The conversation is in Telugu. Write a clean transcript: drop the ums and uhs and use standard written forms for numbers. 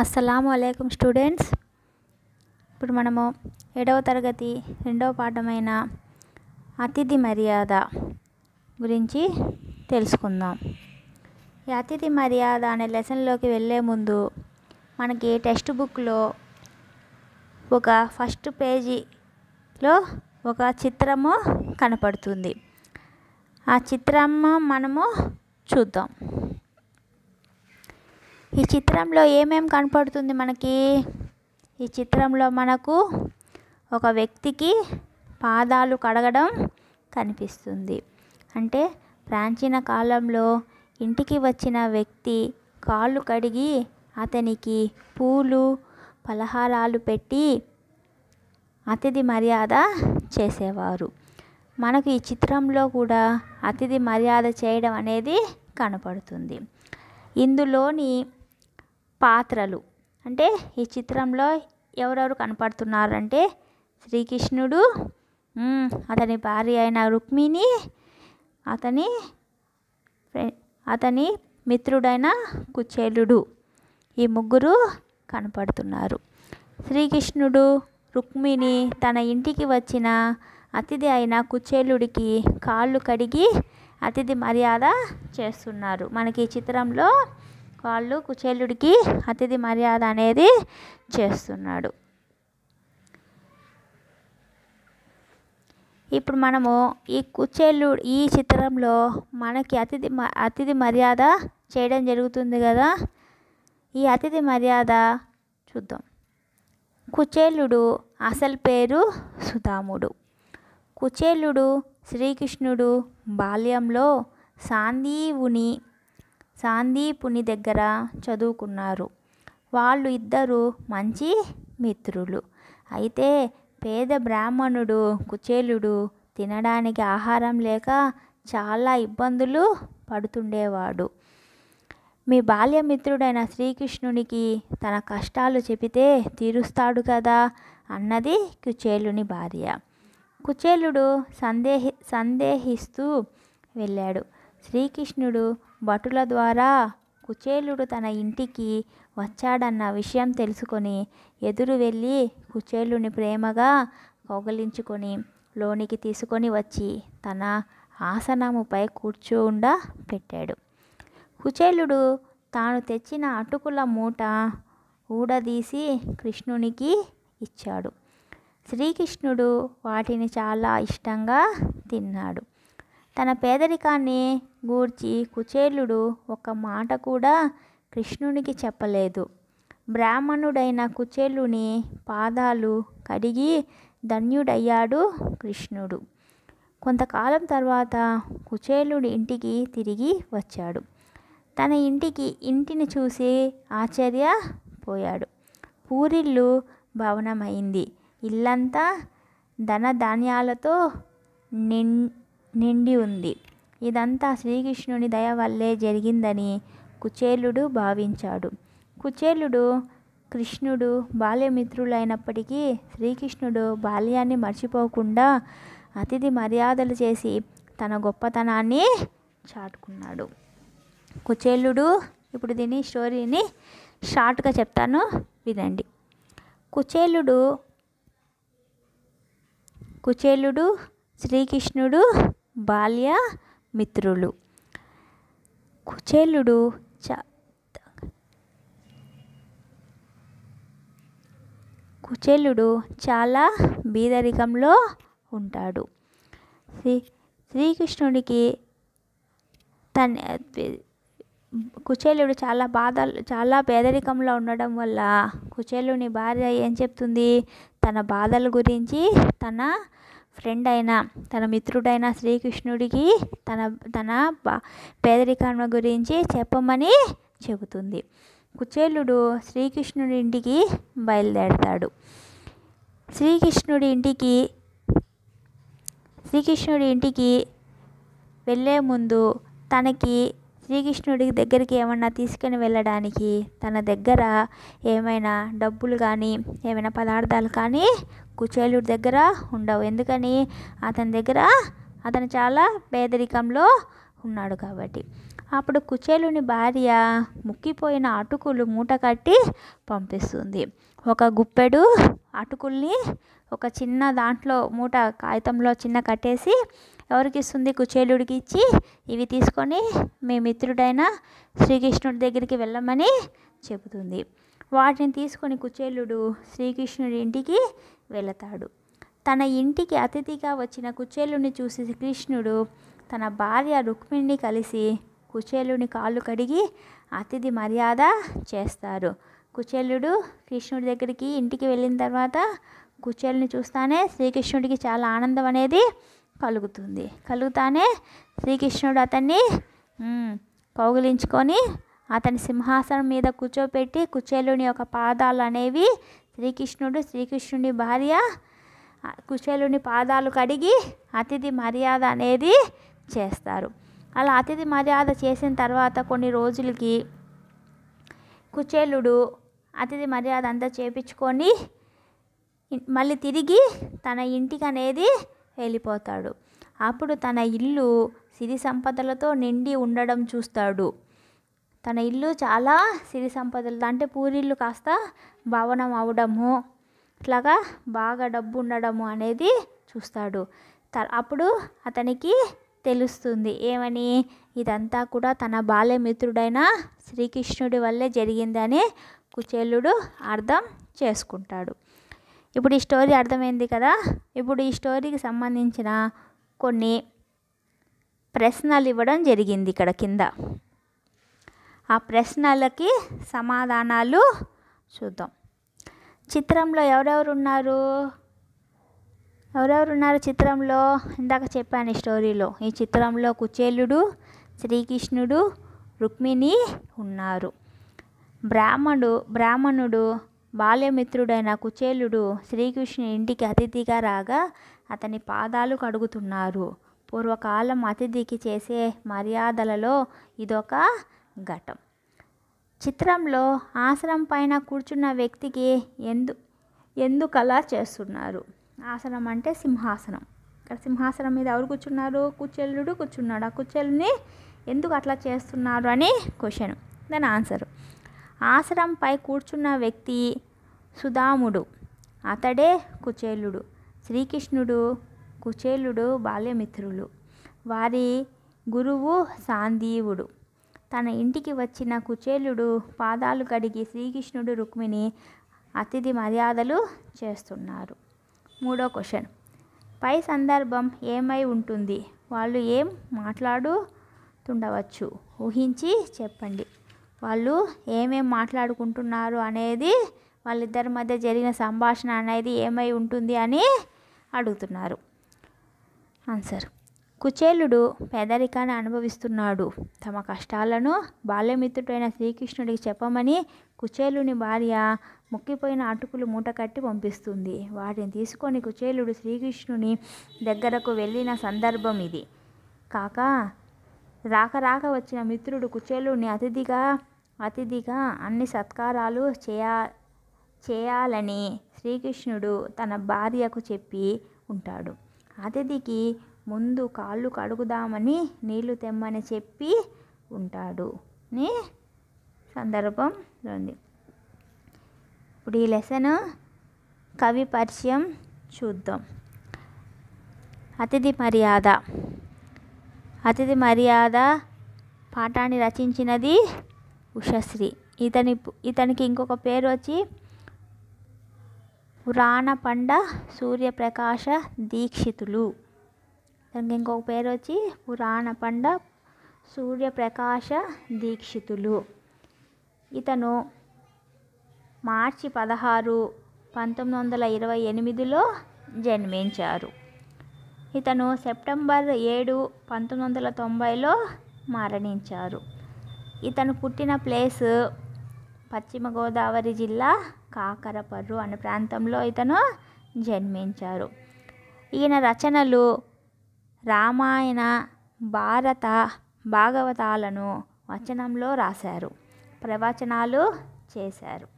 అస్సలాము అలైకుం స్టూడెంట్స్. ఇప్పుడు మనము 7వ తరగతి 2వ పాఠమైన అతిథి మర్యాద గురించి తెలుసుకుందాం. ఈ అతిథి మర్యాద అనే లెసన్లోకి వెళ్ళే ముందు మనకి టెక్స్ట్ బుక్లో ఒక ఫస్ట్ పేజీలో ఒక చిత్రము కనపడుతుంది. ఆ చిత్రము మనము చూద్దాం. ఈ చిత్రంలో ఏమేం కనపడుతుంది మనకి? ఈ చిత్రంలో మనకు ఒక వ్యక్తికి పాదాలు కడగడం కనిపిస్తుంది. అంటే ప్రాచీన కాలంలో ఇంటికి వచ్చిన వ్యక్తి కాళ్ళు కడిగి అతనికి పూలు పలహారాలు పెట్టి అతిథి మర్యాద చేసేవారు. మనకు ఈ చిత్రంలో కూడా అతిథి మర్యాద చేయడం అనేది కనపడుతుంది. ఇందులోని పాత్రలు అంటే ఈ చిత్రంలో ఎవరెవరు కనపడుతున్నారంటే శ్రీకృష్ణుడు, అతని భార్య అయిన రుక్మిణి, అతని మిత్రుడైన కుచేలుడు, ఈ ముగ్గురు కనపడుతున్నారు. శ్రీకృష్ణుడు, రుక్మిణి తన ఇంటికి వచ్చిన అతిథి అయిన కుచేలుడికి కాళ్ళు కడిగి అతిథి మర్యాద చేస్తున్నారు. మనకి ఈ చిత్రంలో వాళ్ళు కుచేలుడికి అతిథి మర్యాద అనేది చేస్తున్నాడు. ఇప్పుడు మనము ఈ చిత్రంలో మనకి అతిథి మర్యాద చేయడం జరుగుతుంది కదా. ఈ అతిథి మర్యాద చూద్దాం. కుచేలుడు అసలు పేరు సుధాముడు. కుచేలుడు శ్రీకృష్ణుడు బాల్యంలో సాందీపుని దగ్గర చదువుకున్నారు. వాళ్ళు ఇద్దరు మంచి మిత్రులు. అయితే పేద బ్రాహ్మణుడు కుచేలుడు తినడానికి ఆహారం లేక చాలా ఇబ్బందులు పడుతుండేవాడు. మీ బాల్యమిత్రుడైన శ్రీకృష్ణునికి తన కష్టాలు చెబితే తీరుస్తాడు కదా అన్నది కుచేలుని భార్య. కుచేలుడు సందేహిస్తూ వెళ్ళాడు. శ్రీకృష్ణుడు భటుల ద్వారా కుచేలుడు తన ఇంటికి వచ్చాడన్న విషయం తెలుసుకొని ఎదురు వెళ్ళి కుచేలుని ప్రేమగా కౌగిలించుకొని లోనికి తీసుకొని వచ్చి తన ఆసనముపై కూర్చోండబెట్టాడు. కుచేలుడు తాను తెచ్చిన అటుకుల మూట ఊడదీసి కృష్ణునికి ఇచ్చాడు. శ్రీకృష్ణుడు వాటిని చాలా ఇష్టంగా తిన్నాడు. తన పేదరికాన్ని గూర్చి కుచేలుడు ఒక్క మాట కూడా కృష్ణునికి చెప్పలేదు. బ్రాహ్మణుడైన కుచేలుని పాదాలు కడిగి ధన్యుడయ్యాడు కృష్ణుడు. కొంతకాలం తర్వాత కుచేలుడి ఇంటికి తిరిగి వచ్చాడు. తన ఇంటిని చూసి ఆశ్చర్యపోయాడు. పూరిల్లు భవనమైంది. ఇల్లంతా ధనధాన్యాలతో నిండి ఉంది. ఇదంతా శ్రీకృష్ణుని దయ వల్లే జరిగిందని కుచేలుడు భావించాడు. కుచేలుడు కృష్ణుడు బాల్యమిత్రులైనప్పటికీ శ్రీకృష్ణుడు బాల్యాన్ని మర్చిపోకుండా అతిథి మర్యాదలు చేసి తన గొప్పతనాన్ని చాటుకున్నాడు. కుచేలుడు ఇప్పుడు దీని స్టోరీని షార్ట్గా చెప్తాను, వినండి. కుచేలుడు శ్రీకృష్ణుడు బాల్య మిత్రులు. కుచేలుడు చాలా బీదరికంలో ఉంటాడు. శ్రీకృష్ణుడికి కుచేలుడు చాలా పేదరికంలో ఉండడం వల్ల కుచేలుని భార్య ఏం చెప్తుంది, తన బాధల గురించి తన ఫ్రెండ్ అయిన తన మిత్రుడైన శ్రీకృష్ణుడికి తన పేదరికం గురించి చెప్పమని చెబుతుంది. కుచేలుడు శ్రీకృష్ణుడి ఇంటికి బయలుదేరతాడు. శ్రీకృష్ణుడి ఇంటికి వెళ్ళే ముందు తనకి శ్రీకృష్ణుడి దగ్గరికి ఏమన్నా తీసుకుని వెళ్ళడానికి తన దగ్గర ఏమైనా డబ్బులు కానీ ఏమైనా పదార్థాలు కానీ కుచేలుడి దగ్గర ఉండవు. ఎందుకని? అతను చాలా పేదరికంలో ఉన్నాడు కాబట్టి. అప్పుడు కుచేలుని భార్య ముక్కిపోయిన అటుకులు మూట కట్టి పంపిస్తుంది. ఒక గుప్పెడు అటుకుల్ని ఒక చిన్న దాంట్లో మూట కాగితంలో చిన్న కట్టేసి ఎవరికి ఇస్తుంది? కుచేలుడికి ఇచ్చి, ఇవి తీసుకొని మీ మిత్రుడైన శ్రీకృష్ణుడి దగ్గరికి వెళ్ళమని చెబుతుంది. వాటిని తీసుకొని కుచేలుడు శ్రీకృష్ణుడి ఇంటికి వెళతాడు. తన ఇంటికి అతిథిగా వచ్చిన కుచేలుని చూసి కృష్ణుడు తన భార్య రుక్మిణిని కలిసి కుచేలుని కాళ్ళు కడిగి అతిథి మర్యాద చేస్తారు. కుచేలుడు కృష్ణుడి దగ్గరికి ఇంటికి వెళ్ళిన తర్వాత కుచేలుని చూస్తానే శ్రీకృష్ణుడికి చాలా ఆనందం అనేది కలుగుతానే శ్రీకృష్ణుడు అతన్ని కౌగిలించుకొని అతని సింహాసనం మీద కూర్చోపెట్టి కుచేలుని యొక్క పాదాలు అనేవి శ్రీకృష్ణుడి భార్య కుచేలుని పాదాలు కడిగి అతిథి మర్యాద అనేది చేస్తారు. అలా అతిథి మర్యాద చేసిన తర్వాత కొన్ని రోజులకి కుచేలుడు అతిథి మర్యాద అంతా చేపించుకొని మళ్ళీ తిరిగి తన ఇంటికి అనేది వెళ్ళిపోతాడు. అప్పుడు తన ఇల్లు సిరి సంపదలతో నిండి ఉండడం చూస్తాడు. తన ఇల్లు చాలా సిరి సంపదలతో, అంటే పూరిల్లు కాస్త భవనం అవడము, ఇట్లాగా బాగా డబ్బు ఉండడము అనేది చూస్తాడు. అప్పుడు అతనికి తెలుస్తుంది ఏమని, ఇదంతా కూడా తన బాల్యమిత్రుడైన శ్రీకృష్ణుడి వల్లే జరిగిందని కుచేలుడు అర్థం చేసుకుంటాడు. ఇప్పుడు ఈ స్టోరీ అర్థమైంది కదా. ఇప్పుడు ఈ స్టోరీకి సంబంధించిన కొన్ని ప్రశ్నలు ఇవ్వడం జరిగింది ఇక్కడ కింద. ఆ ప్రశ్నలకి సమాధానాలు చూద్దాం. చిత్రంలో ఎవరెవరు ఉన్నారు చిత్రంలో? ఇందాక చెప్పాను ఈ స్టోరీలో. ఈ చిత్రంలో కుచేలుడు, శ్రీకృష్ణుడు, రుక్మిణి ఉన్నారు. బ్రాహ్మణుడు బాల్యమిత్రుడైన కుచేలుడు శ్రీకృష్ణుని ఇంటికి అతిథిగా రాగా అతని పాదాలు కడుగుతున్నారు. పూర్వకాలం అతిథికి చేసే మర్యాదలలో ఇదొక ఘట్టం. చిత్రంలో ఆసనం పైన కూర్చున్న వ్యక్తికి ఎందుకు అలా చేస్తున్నారు? ఆసనం అంటే సింహాసనం. ఇక్కడ సింహాసనం మీద ఎవరు కూర్చున్నారు? కుచేలుడు కూర్చున్నాడు. ఆ కుచేలుని ఎందుకు అట్లా చేస్తున్నారు అని క్వశ్చన్. దాని ఆన్సర్, ఆసనంపై కూర్చున్న వ్యక్తి సుదాముడు, అతడే కుచేలుడు. కుచేలుడు బాల్యమిత్రులు. వారి గురువు సాందీవుడు. తన ఇంటికి వచ్చిన కుచేలుడు పాదాలు కడిగి శ్రీకృష్ణుడు, రుక్మిణి అతిథి మర్యాదలు చేస్తున్నారు. మూడో క్వశ్చన్, పై సందర్భం ఏమై ఉంటుంది? వాళ్ళు ఏం మాట్లాడుతుండవచ్చు? ఊహించి చెప్పండి. వాళ్ళు ఏమేం మాట్లాడుకుంటున్నారు అనేది, వాళ్ళిద్దరి మధ్య జరిగిన సంభాషణ అనేది ఏమై ఉంటుంది అని అడుగుతున్నారు. ఆన్సర్, కుచేలుడు పేదరికాన్ని అనుభవిస్తున్నాడు. తమ కష్టాలను బాల్యమిత్రుడైన శ్రీకృష్ణుడికి చెప్పమని కుచేలుని భార్య ముక్కిపోయిన అటుకులు మూట కట్టి పంపిస్తుంది. వాటిని తీసుకొని కుచేలుడు శ్రీకృష్ణుని దగ్గరకు వెళ్ళిన సందర్భం ఇది. కాక రాక వచ్చిన మిత్రుడు కుచేలుని అతిథిగా అన్ని సత్కారాలు చేయాలని శ్రీకృష్ణుడు తన భార్యకు చెప్పి ఉంటాడు. అతిథికి ముందు కాళ్ళు కడుగుదామని నీళ్లు తెమ్మని చెప్పి ఉంటాడు ని సందర్భం ఉంది. ఇప్పుడు ఈ లెసన్ కవి పరిచయం చూద్దాం. అతిథి మర్యాద పాఠాన్ని రచించినది ఉషశ్రీ. ఇతనికి ఇంకొక పేరు వచ్చి పురాణపండ సూర్యప్రకాశ దీక్షితులు. దానికి ఇంకొక పేరు వచ్చి పురాణపండ సూర్యప్రకాశ దీక్షితులు. ఇతను మార్చి 16, 1928లో జన్మించారు. ఇతను సెప్టెంబర్ 7, 1990లో మరణించారు. ఇతను పుట్టిన ప్లేస్ పశ్చిమ గోదావరి జిల్లా కాకరపర్రు అనే ప్రాంతంలో ఇతను జన్మించారు. ఈయన రచనలు రామాయణ, భారత, భాగవతాలను వచనంలో రాశారు. ప్రవచనాలు చేశారు.